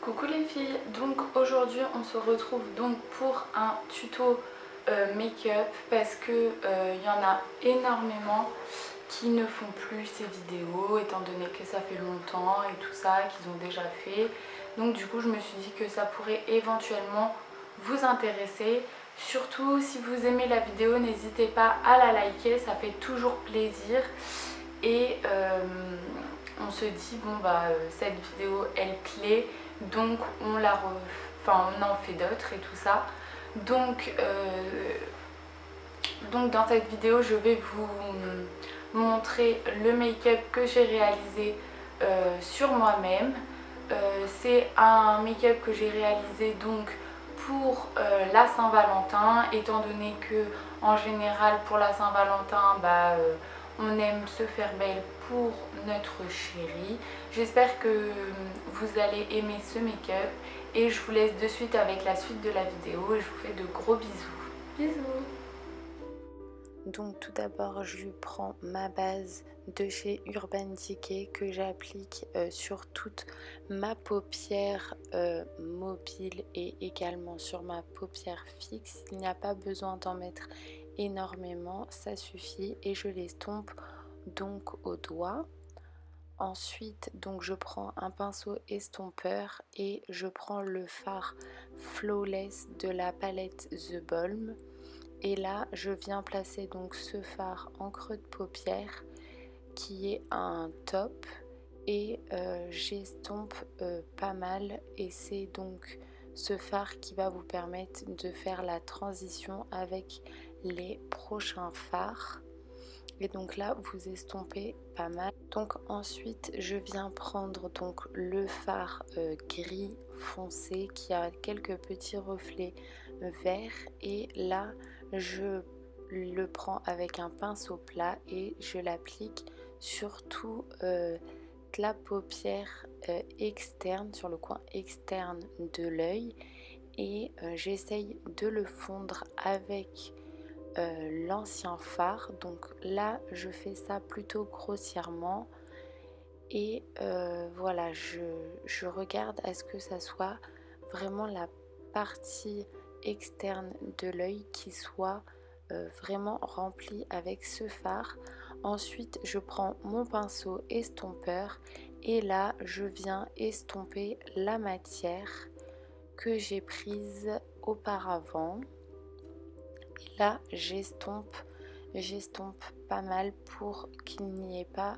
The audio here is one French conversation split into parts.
Coucou les filles, donc aujourd'hui on se retrouve donc pour un tuto make-up parce que y en a énormément qui ne font plus ces vidéos étant donné que ça fait longtemps et tout ça, qu'ils ont déjà fait. Donc du coup je me suis dit que ça pourrait éventuellement vous intéresser. Surtout si vous aimez la vidéo, n'hésitez pas à la liker, ça fait toujours plaisir. Et on se dit bon bah cette vidéo elle plaît, donc on en fait d'autres et tout ça. Donc dans cette vidéo je vais vous montrer le make-up que j'ai réalisé sur moi-même. C'est un make-up que j'ai réalisé donc pour la Saint-Valentin, étant donné que en général pour la Saint-Valentin on aime se faire belle pour notre chérie. J'espère que vous allez aimer ce make-up et je vous laisse de suite avec la suite de la vidéo et je vous fais de gros bisous. Bisous. Donc tout d'abord je prends ma base de chez Urban Decay que j'applique sur toute ma paupière mobile et également sur ma paupière fixe. Il n'y a pas besoin d'en mettre énormément, ça suffit, et je l'estompe donc au doigt. Ensuite donc je prends un pinceau estompeur et je prends le fard Flawless de la palette The Balm. Et là, je viens placer donc ce fard en creux de paupière qui est un top et j'estompe pas mal, et c'est donc ce fard qui va vous permettre de faire la transition avec les prochains fards. Et donc là, vous estompez pas mal. Donc ensuite, je viens prendre donc le fard gris foncé qui a quelques petits reflets verts, et là, je le prends avec un pinceau plat et je l'applique sur tout la paupière externe, sur le coin externe de l'œil, et j'essaye de le fondre avec l'ancien fard. Donc là je fais ça plutôt grossièrement et voilà, je regarde à ce que ça soit vraiment la partie externe de l'œil qui soit vraiment remplie avec ce fard. Ensuite je prends mon pinceau estompeur et là je viens estomper la matière que j'ai prise auparavant. Et là j'estompe pas mal pour qu'il n'y ait pas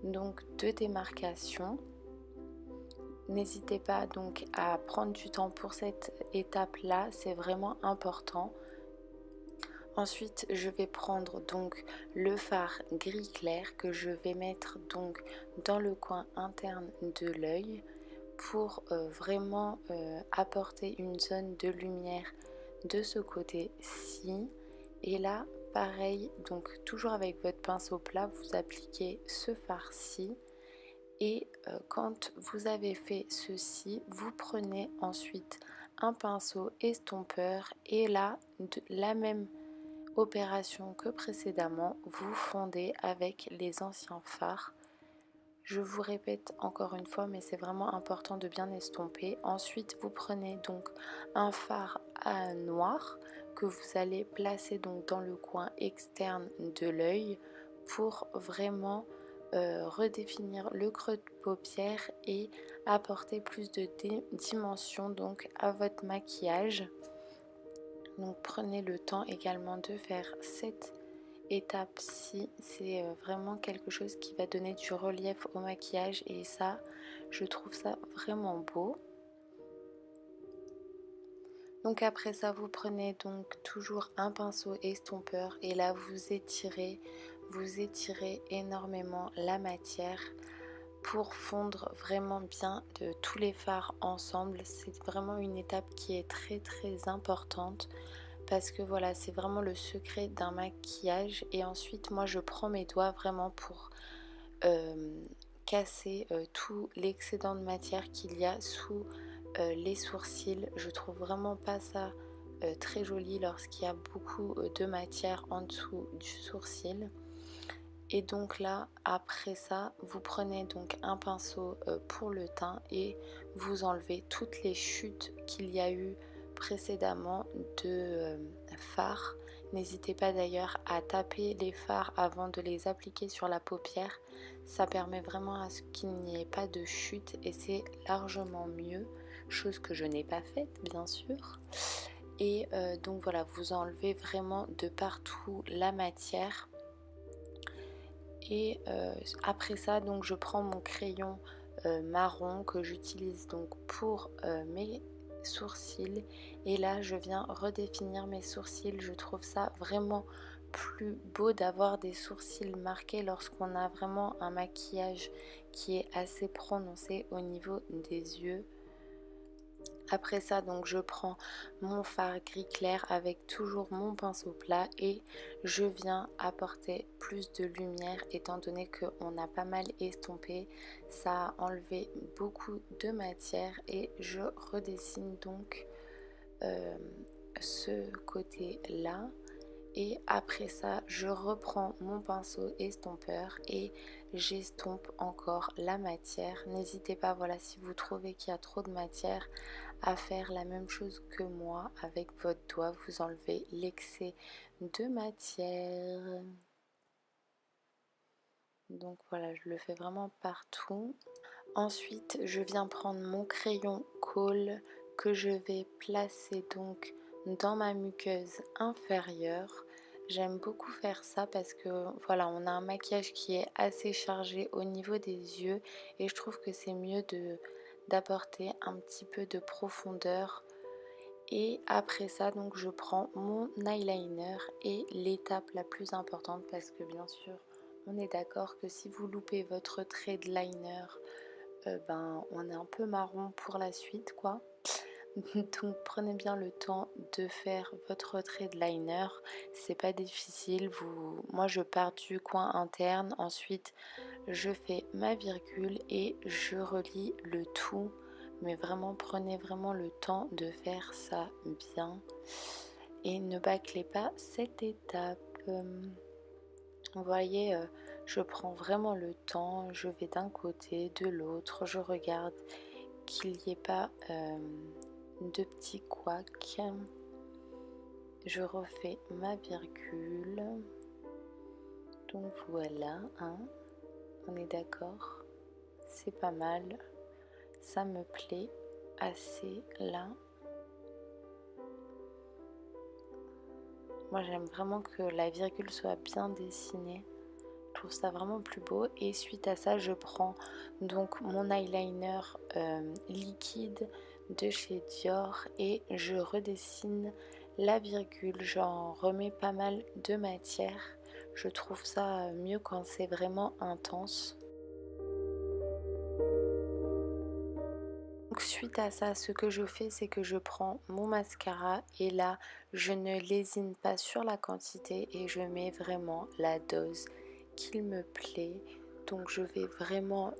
donc de démarcation. N'hésitez pas donc à prendre du temps pour cette étape là, c'est vraiment important. Ensuite je vais prendre donc le fard gris clair que je vais mettre donc dans le coin interne de l'œil pour vraiment apporter une zone de lumière de ce côté-ci. Et là pareil, donc toujours avec votre pinceau plat, vous appliquez ce fard-ci. Et quand vous avez fait ceci, vous prenez ensuite un pinceau estompeur et là, de la même opération que précédemment, vous fondez avec les anciens fards. Je vous répète encore une fois, mais c'est vraiment important de bien estomper. Ensuite, vous prenez donc un fard à noir que vous allez placer donc dans le coin externe de l'œil pour vraiment redéfinir le creux de paupière et apporter plus de dimension donc à votre maquillage. Donc prenez le temps également de faire cette étape-ci, c'est vraiment quelque chose qui va donner du relief au maquillage et ça, je trouve ça vraiment beau. Donc après ça, vous prenez donc toujours un pinceau estompeur et là vous étirez énormément la matière pour fondre vraiment bien de tous les fards ensemble. C'est vraiment une étape qui est très importante parce que voilà, c'est vraiment le secret d'un maquillage. Et ensuite moi je prends mes doigts vraiment pour casser tout l'excédent de matière qu'il y a sous les sourcils. Je trouve vraiment pas ça très joli lorsqu'il y a beaucoup de matière en dessous du sourcil. Et donc là, après ça, vous prenez donc un pinceau pour le teint et vous enlevez toutes les chutes qu'il y a eu précédemment de fard. N'hésitez pas d'ailleurs à taper les fards avant de les appliquer sur la paupière. Ça permet vraiment à ce qu'il n'y ait pas de chute et c'est largement mieux, chose que je n'ai pas faite bien sûr. Et donc voilà, vous enlevez vraiment de partout la matière. Et après ça, donc je prends mon crayon marron que j'utilise donc pour mes sourcils et là je viens redéfinir mes sourcils. Je trouve ça vraiment plus beau d'avoir des sourcils marqués lorsqu'on a vraiment un maquillage qui est assez prononcé au niveau des yeux. Après ça, donc je prends mon fard gris clair avec toujours mon pinceau plat et je viens apporter plus de lumière étant donné qu'on a pas mal estompé. Ça a enlevé beaucoup de matière et je redessine donc ce côté-là. Et après ça, je reprends mon pinceau estompeur et j'estompe encore la matière. N'hésitez pas, voilà, si vous trouvez qu'il y a trop de matière, à faire la même chose que moi avec votre doigt. Vous enlevez l'excès de matière. Donc voilà, je le fais vraiment partout. Ensuite, je viens prendre mon crayon Kohl que je vais placer donc dans ma muqueuse inférieure. J'aime beaucoup faire ça parce que voilà, on a un maquillage qui est assez chargé au niveau des yeux et je trouve que c'est mieux d'apporter un petit peu de profondeur. Et après ça, donc je prends mon eyeliner et l'étape la plus importante parce que bien sûr, on est d'accord que si vous loupez votre trait de liner, on est un peu marron pour la suite quoi. Donc prenez bien le temps de faire votre trait de liner, c'est pas difficile. Moi je pars du coin interne, ensuite je fais ma virgule et je relie le tout, mais vraiment prenez vraiment le temps de faire ça bien et ne bâclez pas cette étape. Vous voyez, je prends vraiment le temps, je vais d'un côté, de l'autre, je regarde qu'il n'y ait pas de petits couacs. Je refais ma virgule. Donc voilà, hein, on est d'accord, c'est pas mal, ça me plaît assez là. Moi j'aime vraiment que la virgule soit bien dessinée. Je trouve ça vraiment plus beau et suite à ça je prends donc mon eyeliner liquide de chez Dior et je redessine la virgule, j'en remets pas mal de matière, je trouve ça mieux quand c'est vraiment intense. Donc suite à ça, ce que je fais, c'est que je prends mon mascara et là je ne lésine pas sur la quantité et je mets vraiment la dose qu'il me plaît. Donc je vais vraiment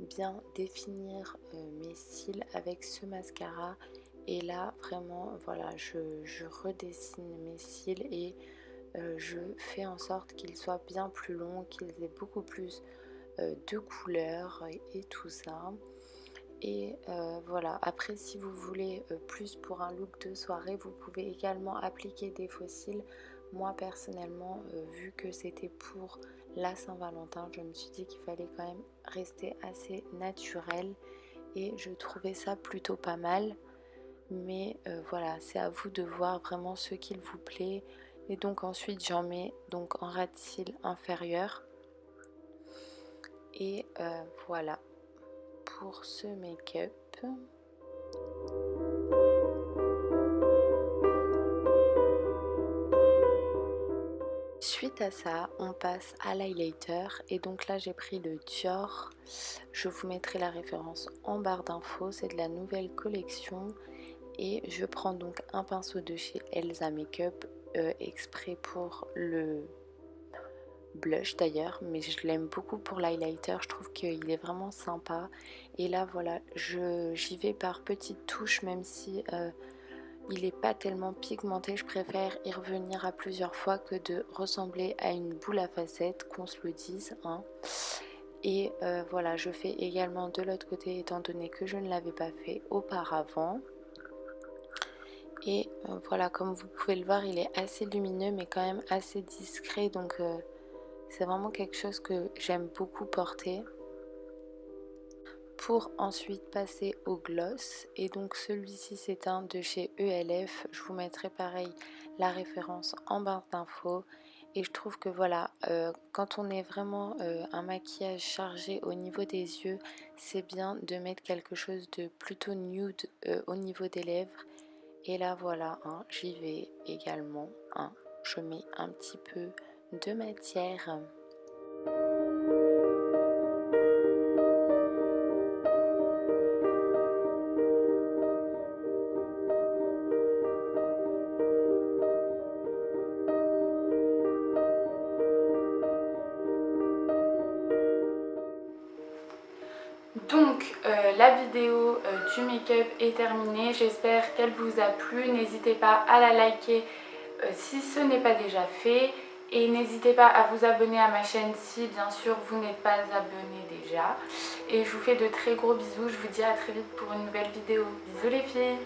bien définir mes cils avec ce mascara et là vraiment voilà, je redessine mes cils et je fais en sorte qu'ils soient bien plus longs, qu'ils aient beaucoup plus de couleurs et tout ça. Et voilà, après si vous voulez plus pour un look de soirée, vous pouvez également appliquer des faux cils. Moi personnellement, vu que c'était pour la Saint-Valentin, je me suis dit qu'il fallait quand même rester assez naturel et je trouvais ça plutôt pas mal. Mais voilà, c'est à vous de voir vraiment ce qu'il vous plaît. Et donc ensuite j'en mets donc en ras de cils inférieur. Et voilà pour ce make-up. Suite à ça, on passe à l'highlighter et donc là j'ai pris le Dior. Je vous mettrai la référence en barre d'infos, c'est de la nouvelle collection et je prends donc un pinceau de chez Elsa Makeup exprès pour le blush d'ailleurs, mais je l'aime beaucoup pour l'highlighter, je trouve qu'il est vraiment sympa. Et là voilà, j'y vais par petites touches, même si il n'est pas tellement pigmenté, je préfère y revenir à plusieurs fois que de ressembler à une boule à facettes, qu'on se le dise, hein. Et voilà, je fais également de l'autre côté étant donné que je ne l'avais pas fait auparavant. Et voilà, comme vous pouvez le voir, il est assez lumineux mais quand même assez discret, donc c'est vraiment quelque chose que j'aime beaucoup porter. Pour ensuite passer au gloss, et donc celui-ci c'est un de chez ELF, je vous mettrai pareil la référence en barre d'infos. Et je trouve que voilà, quand on est vraiment un maquillage chargé au niveau des yeux, c'est bien de mettre quelque chose de plutôt nude au niveau des lèvres. Et là voilà, hein, j'y vais également, hein, je mets un petit peu de matière. Donc la vidéo du make-up est terminée, j'espère qu'elle vous a plu, n'hésitez pas à la liker si ce n'est pas déjà fait et n'hésitez pas à vous abonner à ma chaîne si bien sûr vous n'êtes pas abonné déjà. Et je vous fais de très gros bisous, je vous dis à très vite pour une nouvelle vidéo. Bisous les filles!